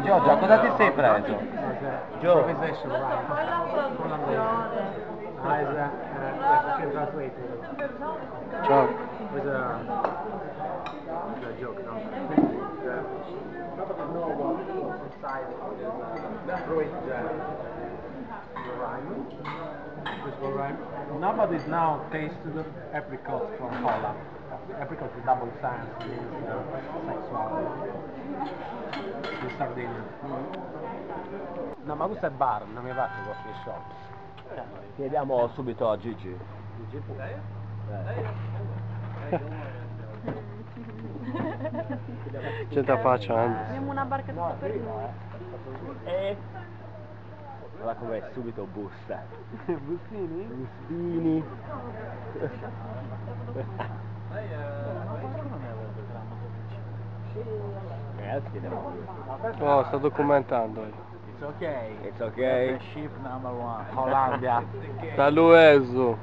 Giorgia, cosa ti sei preso? Gio. Improvisation, right? Ah, is translated. Ciao. With a joke, no? No one inside fruit rhyme. This will rhyme. Nobody's now tasted apricot from Holland. Apricot with double sense means sexual in Sardinia. No, ma questo è bar, non mi faccio coffee shop. Chiediamo subito a Gigi. C'è da facendo. Abbiamo una barca tutta per noi. Guarda come subito bussa. Bustini? Bustini. Oh, sto documentando. It's okay. It's okay. Ship number one. Hollandia. Da Lueso.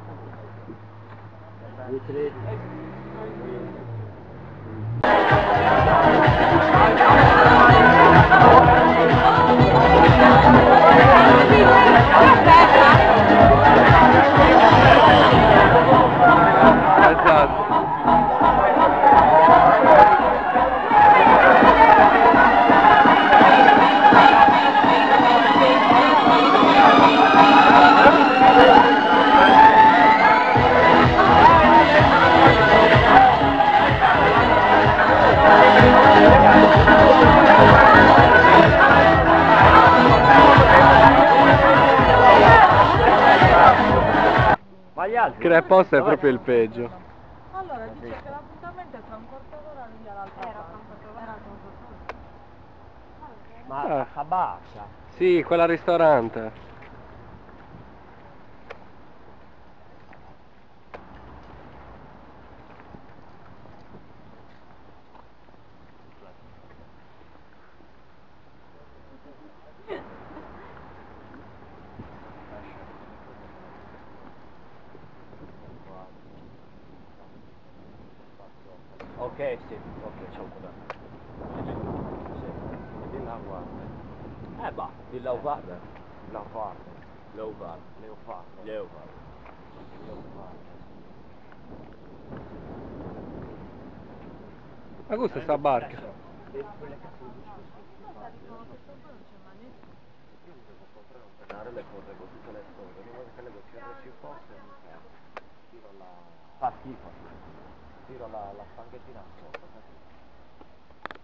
Ma gli altri? Creposta è proprio il peggio. Allora dice che l'appuntamento è tra un quarto d'ora lì all'altra parte. Ma a bassa. Sì, quella al ristorante. Ok, sì, ok, ciao, guarda. Sì, di là guarda. Bah, di là guarda. Leopard. Leopard. Leopard. Leopard. Ma questa è sta barca. Le corre con tutte le cose, ogni volta che le ci fosse, tiro la... Fa schifo. Tiro la spanghettina sopra.